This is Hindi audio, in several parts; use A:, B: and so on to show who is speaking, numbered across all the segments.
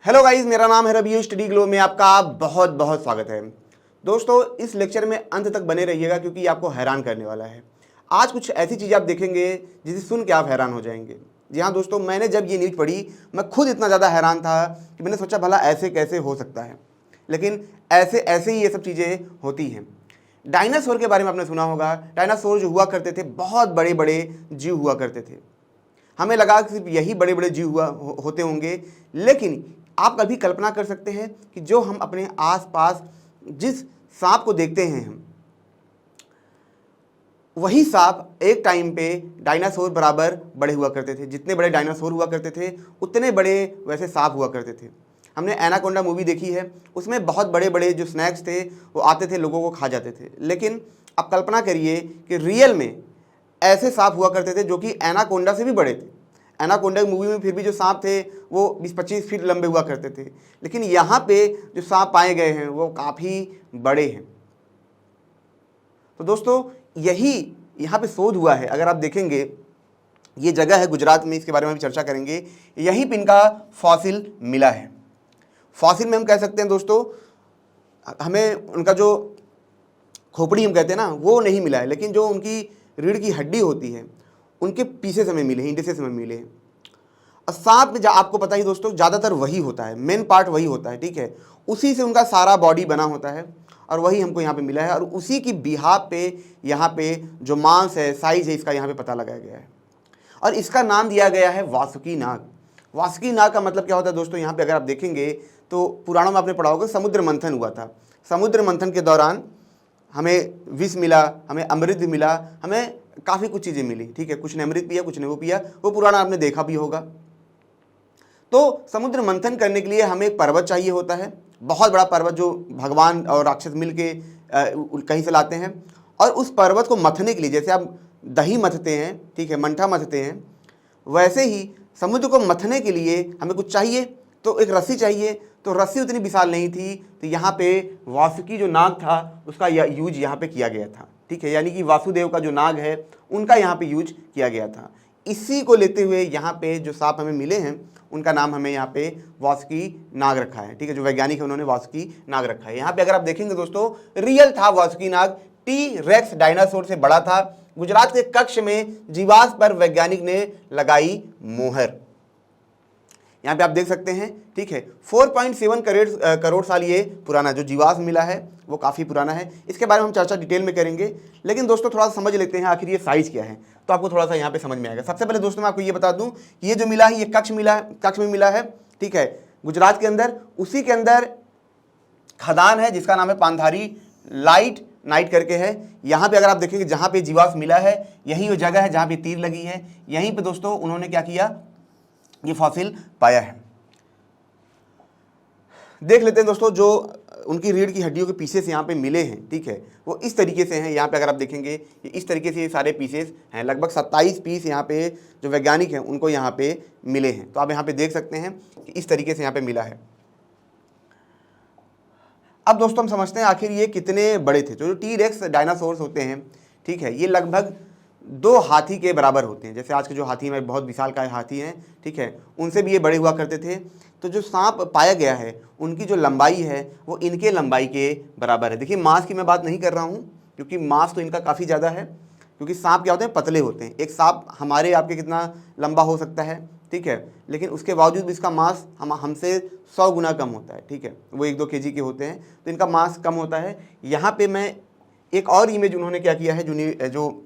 A: हेलो गाइस, मेरा नाम है रवि। स्टडी ग्लो में आपका बहुत बहुत स्वागत है। दोस्तों, इस लेक्चर में अंत तक बने रहिएगा क्योंकि ये आपको हैरान करने वाला है। आज कुछ ऐसी चीज़ें आप देखेंगे जिसे सुन के आप हैरान हो जाएंगे। जी हाँ दोस्तों, मैंने जब ये न्यूज़ पढ़ी मैं खुद इतना ज़्यादा हैरान था कि मैंने सोचा भला ऐसे कैसे हो सकता है, लेकिन ऐसे ऐसे ही ये सब चीज़ें होती हैं। डायनासोर के बारे में आपने सुना होगा। डायनासोर जो हुआ करते थे, बहुत बड़े बड़े जीव हुआ करते थे। हमें लगा कि सिर्फ यही बड़े बड़े जीव होते होंगे, लेकिन आप कभी कल्पना कर सकते हैं कि जो हम अपने आसपास जिस सांप को देखते हैं हम, वही सांप एक टाइम पे डायनासोर बराबर बड़े हुआ करते थे। जितने बड़े डायनासोर हुआ करते थे उतने बड़े वैसे सांप हुआ करते थे। हमने एनाकोंडा मूवी देखी है, उसमें बहुत बड़े बड़े जो स्नैक्स थे वो आते थे, लोगों को खा जाते थे। लेकिन आप कल्पना करिए कि रियल में ऐसे सांप हुआ करते थे जो कि एनाकोंडा से भी बड़े थे। एनाकोंडा की मूवी में फिर भी जो सांप थे वो 20-25 फीट लंबे हुआ करते थे, लेकिन यहाँ पे जो सांप पाए गए हैं वो काफ़ी बड़े हैं। तो दोस्तों, यही यहाँ पे शोध हुआ है। अगर आप देखेंगे, ये जगह है गुजरात में, इसके बारे में भी चर्चा करेंगे। यहीं पे इनका फॉसिल मिला है। फॉसिल में हम कह सकते हैं दोस्तों, हमें उनका जो खोपड़ी हम कहते हैं ना, वो नहीं मिला है, लेकिन जो उनकी रीढ़ की हड्डी होती है उनके पीसेस हमें मिले हैं, इंडिसेस हमें मिले हैं। और सांप में आपको पता ही दोस्तों, ज़्यादातर वही होता है, मेन पार्ट वही होता है, ठीक है। उसी से उनका सारा बॉडी बना होता है और वही हमको यहाँ पे मिला है। और उसी की बिहाफ पे यहाँ पे जो मांस है, साइज है, इसका यहाँ पे पता लगाया गया है और इसका नाम दिया गया है वासुकी नाग। वासुकी नाग का मतलब क्या होता है दोस्तों? यहाँ पे अगर आप देखेंगे तो पुराणों में आपने पढ़ा होगा, समुद्र मंथन हुआ था। समुद्र मंथन के दौरान हमें विष मिला, हमें अमृत भी मिला, हमें काफ़ी कुछ चीज़ें मिली, ठीक है। कुछ ने अमृत पिया, कुछ ने वो पिया, वो पुराना आपने देखा भी होगा। तो समुद्र मंथन करने के लिए हमें एक पर्वत चाहिए होता है, बहुत बड़ा पर्वत जो भगवान और राक्षस मिल के कहीं से लाते हैं। और उस पर्वत को मथने के लिए, जैसे आप दही मथते हैं, ठीक है, मंठा मथते हैं, वैसे ही समुद्र को मथने के लिए हमें कुछ चाहिए, तो एक रस्सी चाहिए। तो रस्सी उतनी विशाल नहीं थी, तो यहाँ पे वासुकी जो नाग था उसका यूज यहाँ पे किया गया था, ठीक है। यानी कि वासुदेव का जो नाग है उनका यहाँ पे यूज किया गया था। इसी को लेते हुए यहाँ पे जो सांप हमें मिले हैं उनका नाम हमें यहाँ पे वासुकी नाग रखा है, ठीक है। जो वैज्ञानिक है उन्होंने वासुकी नाग रखा है। यहाँ पे अगर आप देखेंगे दोस्तों, रियल था वासुकी नाग, टी रेक्स डायनासोर से बड़ा था। गुजरात के कच्छ में जीवाश्म पर वैज्ञानिक ने लगाई मोहर। यहाँ पे आप देख सकते हैं, ठीक है। 4.7 करोड़ साल ये पुराना जो जीवाश्म मिला है वो काफ़ी पुराना है। इसके बारे में हम चर्चा डिटेल में करेंगे, लेकिन दोस्तों थोड़ा सा समझ लेते हैं आखिर ये साइज़ क्या है, तो आपको थोड़ा सा यहाँ पे समझ में आएगा। सबसे पहले दोस्तों मैं आपको ये बता दूं कि ये जो मिला है ये कच्छ में मिला है, ठीक है, गुजरात के अंदर। उसी के अंदर खदान है जिसका नाम है पांधारी लाइट नाइट करके है। यहाँ पे अगर आप देखेंगे जहाँ पे जीवाश्म मिला है यही वो जगह है जहाँ पे तीर लगी है। यहीं पे दोस्तों उन्होंने क्या किया, ये फॉसिल पाया है। देख लेते हैं दोस्तों, जो उनकी रीढ़ की हड्डियों के पीसेस यहाँ पे मिले हैं, ठीक है, वो इस तरीके से हैं। यहाँ पे अगर आप देखेंगे ये इस तरीके से ये सारे पीसेस हैं, लगभग 27 पीस यहाँ पे जो वैज्ञानिक हैं उनको यहाँ पे मिले हैं। तो आप यहाँ पे देख सकते हैं कि इस तरीके से यहाँ पे मिला है। अब दोस्तों हम समझते हैं आखिर ये कितने बड़े थे। जो टी रेक्स डायनासोर्स होते हैं, ठीक है, ये लगभग 2 हाथी के बराबर होते हैं। जैसे आज के जो हाथी में बहुत विशालकाय हाथी हैं, ठीक है, उनसे भी ये बड़े हुआ करते थे। तो जो सांप पाया गया है उनकी जो लंबाई है वो इनके लंबाई के बराबर है। देखिए, मांस की मैं बात नहीं कर रहा हूँ क्योंकि मांस तो इनका काफ़ी ज़्यादा है, क्योंकि सांप क्या होते हैं, पतले होते हैं। एक सांप हमारे आपके कितना लंबा हो सकता है, ठीक है, लेकिन उसके बावजूद भी इसका मांस हमसे 100 गुना कम होता है, ठीक है। वो 1-2 केजी के होते हैं, तो इनका मांस कम होता है। यहाँ पे मैं एक और इमेज उन्होंने क्या किया है, जो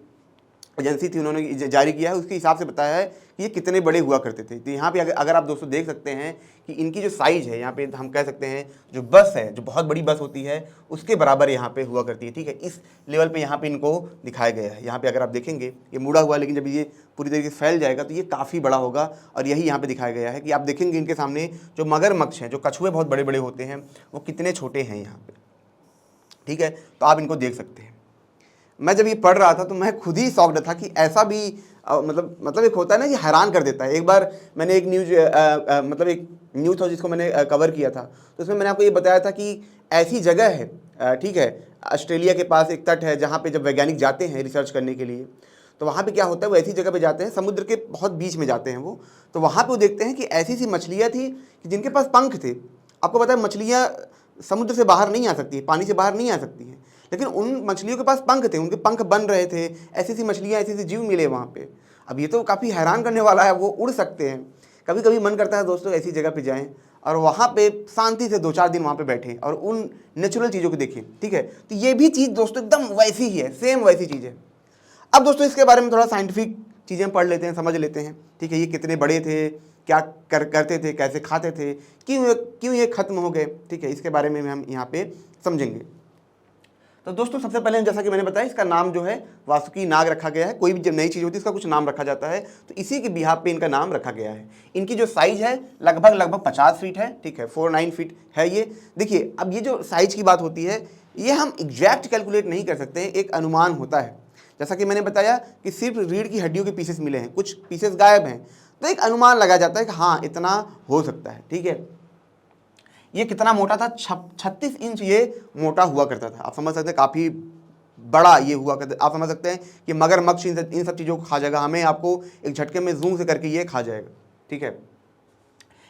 A: एजेंसी थी उन्होंने जारी किया है, उसके हिसाब से बताया है कि ये कितने बड़े हुआ करते थे। तो यहाँ पे अगर आप दोस्तों देख सकते हैं कि इनकी जो साइज़ है, यहाँ पे हम कह सकते हैं जो बस है, जो बहुत बड़ी बस होती है उसके बराबर यहाँ पे हुआ करती है, ठीक है। इस लेवल पे यहाँ पे इनको दिखाया गया है। यहाँ पे अगर आप देखेंगे ये मुड़ा हुआ है, लेकिन जब ये पूरी तरीके से फैल जाएगा तो ये काफ़ी बड़ा होगा। और यही यहाँ पे दिखाया गया है कि आप देखेंगे इनके सामने जो मगरमच्छ हैं, जो कछुए बहुत बड़े बड़े होते हैं, वो कितने छोटे हैं यहाँ पर, ठीक है। तो आप इनको देख सकते हैं। मैं जब ये पढ़ रहा था तो मैं खुद ही शॉक्ड था कि ऐसा भी मतलब एक होता है ना, ये हैरान कर देता है। एक बार मैंने एक न्यूज़ था जिसको मैंने कवर किया था, तो उसमें मैंने आपको ये बताया था कि ऐसी जगह है, ठीक है, ऑस्ट्रेलिया के पास एक तट है जहाँ पे जब वैज्ञानिक जाते हैं रिसर्च करने के लिए, तो वहाँ पे क्या होता है, वो ऐसी जगह पे जाते हैं, समुद्र के बहुत बीच में जाते हैं वो, तो वहाँ पे वो देखते हैं कि ऐसी सी मछलियाँ थी कि जिनके पास पंख थे। आपको पता है मछलियाँ समुद्र से बाहर नहीं आ सकती है, पानी से बाहर नहीं आ सकती हैं, लेकिन उन मछलियों के पास पंख थे, उनके पंख बन रहे थे, ऐसी सी मछलियाँ, ऐसे ऐसे जीव मिले वहाँ पे। अब ये तो काफ़ी हैरान करने वाला है, वो उड़ सकते हैं। कभी कभी मन करता है दोस्तों ऐसी जगह पे जाएं और वहाँ पे शांति से 2-4 दिन वहाँ पे बैठें और उन नेचुरल चीज़ों को देखें, ठीक है। तो ये भी चीज़ दोस्तों एकदम वैसी ही है, सेम वैसी चीज़ है। अब दोस्तों इसके बारे में थोड़ा साइंटिफिक चीज़ें पढ़ लेते हैं, समझ लेते हैं, ठीक है। ये कितने बड़े थे, क्या करते थे, कैसे खाते थे, क्यों ये ख़त्म हो गए, ठीक है। इसके बारे में हम यहाँ पे समझेंगे। तो दोस्तों सबसे पहले जैसा कि मैंने बताया, इसका नाम जो है वासुकी नाग रखा गया है। कोई भी जब नई चीज़ होती है इसका कुछ नाम रखा जाता है, तो इसी के बिहाफ पे इनका नाम रखा गया है। इनकी जो साइज़ है लगभग 50 फीट है, ठीक है, 49 फीट है ये। देखिए अब ये जो साइज़ की बात होती है, ये हम एग्जैक्ट कैलकुलेट नहीं कर सकते, एक अनुमान होता है। जैसा कि मैंने बताया कि सिर्फ रीढ़ की हड्डियों के पीसेस मिले हैं, कुछ पीसेस गायब हैं, तो एक अनुमान लगाया जाता है कि हाँ इतना हो सकता है, ठीक है। ये कितना मोटा था, 36 इंच ये मोटा हुआ करता था। आप समझ सकते हैं काफ़ी बड़ा ये हुआ करता। आप समझ सकते हैं कि मगरमच्छ इन सब चीज़ों को खा जाएगा, हमें आपको एक झटके में जूम से करके ये खा जाएगा, ठीक है।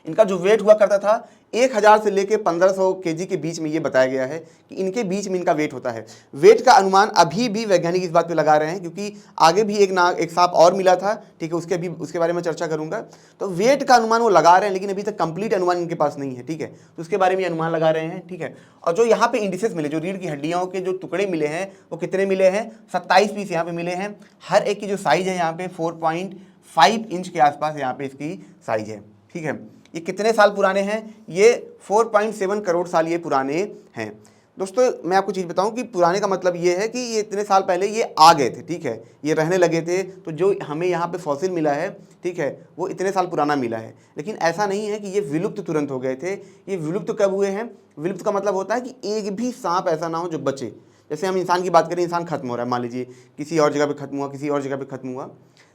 A: इनका जो वेट हुआ करता था 1000 से लेके 1500 केजी के बीच में, ये बताया गया है कि इनके बीच में इनका वेट होता है। वेट का अनुमान अभी भी वैज्ञानिक इस बात पे लगा रहे हैं, क्योंकि आगे भी एक सांप और मिला था, ठीक है, उसके बारे में चर्चा करूंगा। तो वेट का अनुमान वो लगा रहे हैं, लेकिन अभी तक कंप्लीट अनुमान इनके पास नहीं है, ठीक है। तो उसके बारे में अनुमान लगा रहे हैं, ठीक है। और जो यहाँ पे इंडिसेस मिले, जो रीढ़ की हड्डियों के जो टुकड़े मिले हैं, वो कितने मिले हैं, 27 पीस यहाँ पे मिले हैं। हर एक की जो साइज है यहाँ पे 4.5 इंच के आसपास यहाँ पे इसकी साइज है, ठीक है। ये कितने साल पुराने हैं, ये 4.7 करोड़ साल ये पुराने हैं। दोस्तों मैं आपको चीज़ बताऊं कि पुराने का मतलब ये है कि ये इतने साल पहले ये आ गए थे, ठीक है, ये रहने लगे थे। तो जो हमें यहाँ पे फॉसिल मिला है, ठीक है, वो इतने साल पुराना मिला है। लेकिन ऐसा नहीं है कि ये विलुप्त तुरंत हो गए थे। ये विलुप्त कब हुए हैं, विलुप्त का मतलब होता है कि एक भी सांप ऐसा ना हो जो बचे। जैसे हम इंसान की बात करें, इंसान खत्म हो रहा है, मान लीजिए किसी और जगह पे खत्म हुआ, किसी और जगह पे खत्म हुआ,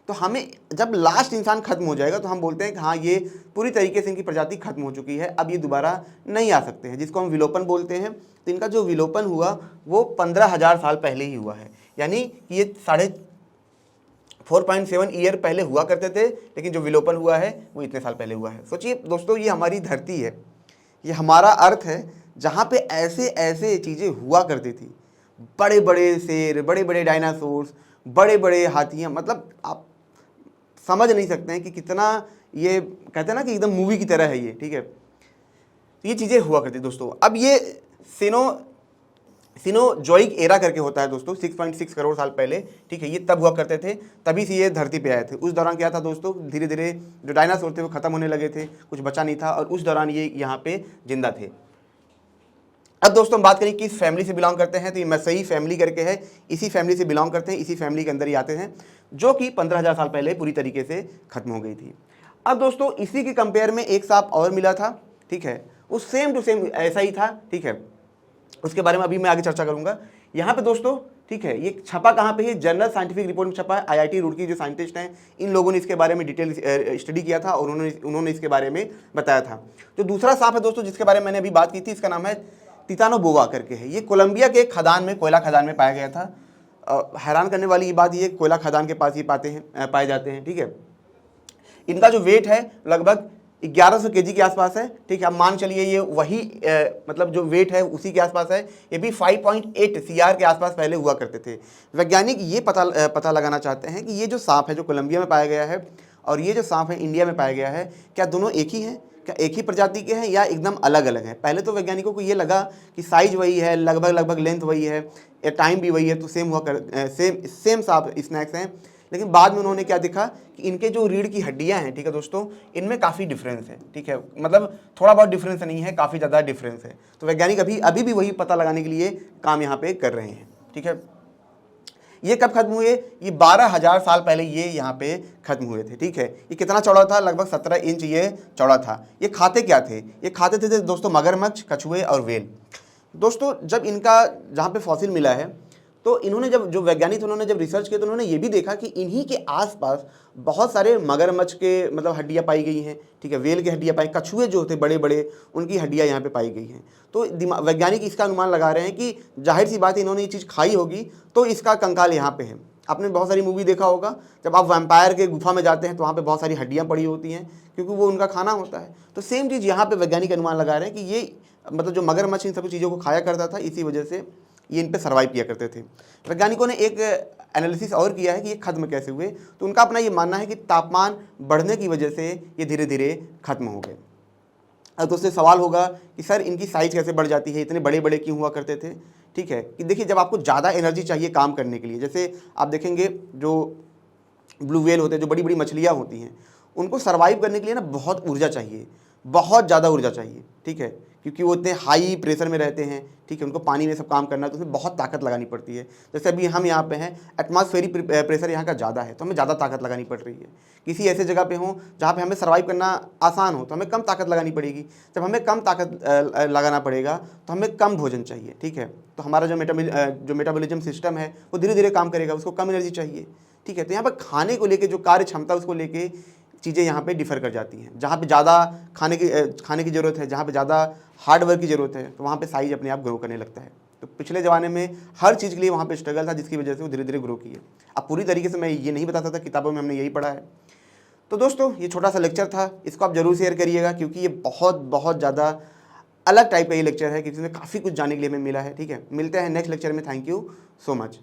A: तो हमें जब लास्ट इंसान खत्म हो जाएगा तो हम बोलते हैं कि हाँ ये पूरी तरीके से इनकी प्रजाति खत्म हो चुकी है, अब ये दोबारा नहीं आ सकते हैं, जिसको हम विलोपन बोलते हैं। तो इनका जो विलोपन हुआ वो 15,000 साल पहले ही हुआ है, यानी कि ये 4.7 ईयर पहले हुआ करते थे, लेकिन जो विलोपन हुआ है वो इतने साल पहले हुआ है। सोचिए दोस्तों, ये हमारी धरती है, ये हमारा अर्थ है, जहाँ पे ऐसे ऐसे चीज़ें हुआ करती थी। बड़े बड़े शेर, बड़े बड़े डायनासोर्स, बड़े बड़े हाथियाँ, मतलब आप समझ नहीं सकते हैं कि कितना, ये कहते हैं ना कि एकदम मूवी की तरह है ये, ठीक है। तो ये चीज़ें हुआ करती दोस्तों। अब ये सिनोजोइक एरा करके होता है दोस्तों, 6.6 करोड़ साल पहले, ठीक है, ये तब हुआ करते थे, तभी से ये धरती पे आए थे। उस दौरान क्या था दोस्तों, धीरे धीरे जो डायनासोर थे वो खत्म होने लगे थे, कुछ बचा नहीं था, और उस दौरान ये यहाँ पे जिंदा थे। अब दोस्तों हम बात करें किस फैमिली से बिलोंग करते हैं, तो ये मैसेई फैमिली करके है, इसी फैमिली से बिलोंग करते हैं, इसी फैमिली के अंदर ही आते हैं, जो कि 15,000 साल पहले पूरी तरीके से खत्म हो गई थी। अब दोस्तों इसी के कंपेयर में एक सांप और मिला था, ठीक है, वो सेम टू सेम ऐसा ही था, ठीक है, उसके बारे में अभी मैं आगे चर्चा करूंगा। यहाँ पे दोस्तों, ठीक है, ये छपा कहाँ पे है, जर्नल साइंटिफिक रिपोर्ट में छपा है। IIT रुड़की जो साइंटिस्ट हैं, इन लोगों ने इसके बारे में डिटेल स्टडी किया था और उन्होंने इसके बारे में बताया था। जो दूसरा सांप है दोस्तों जिसके बारे में मैंने अभी बात की थी, इसका नाम है टिटानोबोआ करके है। ये कोलंबिया के खदान में, कोयला खदान में पाया गया था। हैरान करने वाली ये बात, ये कोयला खदान के पास ये पाए जाते हैं, ठीक है। इनका जो वेट है लगभग 1100 केजी के आसपास है, ठीक है। आप मान चलिए ये वही मतलब जो वेट है उसी के आसपास है। ये भी 5.8 CR के आसपास पहले हुआ करते थे। वैज्ञानिक ये पता लगाना चाहते हैं कि ये जो सांप है जो कोलंबिया में पाया गया है और ये जो सांप है इंडिया में पाया गया है, क्या दोनों एक ही हैं, क्या एक ही प्रजाति के हैं या एकदम अलग अलग हैं। पहले तो वैज्ञानिकों को ये लगा कि साइज वही है, लगभग लेंथ वही है, टाइम भी वही है, तो सेम सांप स्नैक्स हैं। लेकिन बाद में उन्होंने क्या देखा कि इनके जो रीढ़ की हड्डियां हैं, ठीक है दोस्तों, इनमें काफ़ी डिफरेंस है, ठीक है, मतलब थोड़ा बहुत डिफरेंस नहीं है, काफ़ी ज़्यादा डिफरेंस है। तो वैज्ञानिक अभी भी वही पता लगाने के लिए काम यहाँ पे कर रहे हैं, ठीक है। ये कब खत्म हुए, ये 12,000 साल पहले ये यहाँ पे खत्म हुए थे, ठीक है। ये कितना चौड़ा था, लगभग 17 इंच ये चौड़ा था। ये खाते क्या थे, ये खाते थे दोस्तों मगरमच्छ, कछुए और व्हेल। दोस्तों जब इनका जहाँ पे फॉसिल मिला है, तो इन्होंने जो वैज्ञानिक उन्होंने जब रिसर्च किया तो उन्होंने ये भी देखा कि इन्हीं के आसपास बहुत सारे मगरमच्छ के मतलब हड्डियाँ पाई गई हैं, ठीक है, व्हेल की हड्डियाँ पाई, कछुए जो होते बड़े बड़े उनकी हड्डियाँ यहाँ पे पाई गई हैं। तो वैज्ञानिक इसका अनुमान लगा रहे हैं कि जाहिर सी बात है इन्होंने ये चीज़ खाई होगी, तो इसका कंकाल यहाँ पे है। आपने बहुत सारी मूवी देखा होगा, जब आप वैम्पायर के गुफा में जाते हैं तो वहाँ पे बहुत सारी हड्डियाँ पड़ी होती हैं, क्योंकि वो उनका खाना होता है। तो सेम चीज़ यहाँ पे वैज्ञानिक अनुमान लगा रहे हैं कि ये मतलब जो मगरमच्छ इन सब चीज़ों को खाया करता था, इसी वजह से ये इन पर सर्वाइव किया करते थे। वैज्ञानिकों ने एक एनालिसिस और किया है कि ये खत्म कैसे हुए, तो उनका अपना ये मानना है कि तापमान बढ़ने की वजह से ये धीरे धीरे खत्म हो गए। अब तो उससे सवाल होगा कि सर इनकी साइज़ कैसे बढ़ जाती है, इतने बड़े बड़े क्यों हुआ करते थे। ठीक है कि देखिए, जब आपको ज़्यादा एनर्जी चाहिए काम करने के लिए, जैसे आप देखेंगे जो ब्लू व्हेल होते हैं, जो बड़ी बड़ी मछलियाँ होती हैं, उनको सर्वाइव करने के लिए ना बहुत ऊर्जा चाहिए, बहुत ज़्यादा ऊर्जा चाहिए। ठीक है, क्योंकि वो इतने हाई प्रेशर में रहते हैं। ठीक है, उनको पानी में सब काम करना है, तो उसमें बहुत ताकत लगानी पड़ती है। जैसे अभी हम यहाँ पे हैं, एटमॉस्फेरिक प्रेशर यहाँ का ज़्यादा है, तो हमें ज़्यादा ताकत लगानी पड़ रही है। किसी ऐसे जगह पे हो जहाँ पे हमें सर्वाइव करना आसान हो, तो हमें कम ताकत लगानी पड़ेगी। जब हमें कम ताकत लगाना पड़ेगा तो हमें कम भोजन चाहिए। ठीक है, तो हमारा जो मेटाबॉलिज्म सिस्टम है वो धीरे धीरे काम करेगा, उसको कम एनर्जी चाहिए। ठीक है, तो यहाँ पर खाने को लेके जो कार्य क्षमता, उसको लेके चीज़ें यहाँ पे डिफ़र कर जाती हैं। जहाँ पे ज़्यादा खाने की ज़रूरत है, जहाँ पे ज़्यादा हार्ड वर्क की ज़रूरत है, तो वहाँ पे साइज़ अपने आप ग्रो करने लगता है। तो पिछले ज़माने में हर चीज़ के लिए वहाँ पे स्ट्रगल था, जिसकी वजह से वो धीरे धीरे ग्रो किए। अब पूरी तरीके से मैं ये नहीं बता सकता, किताबों में हमने यही पढ़ा है। तो दोस्तों, ये छोटा सा लेक्चर था, इसको आप ज़रूर शेयर करिएगा, क्योंकि ये बहुत बहुत ज़्यादा अलग टाइप का ये लेक्चर है, क्योंकि इसमें काफ़ी कुछ जानने के लिए हमें मिला है। ठीक है, मिलते हैं नेक्स्ट लेक्चर में। Thank you so much.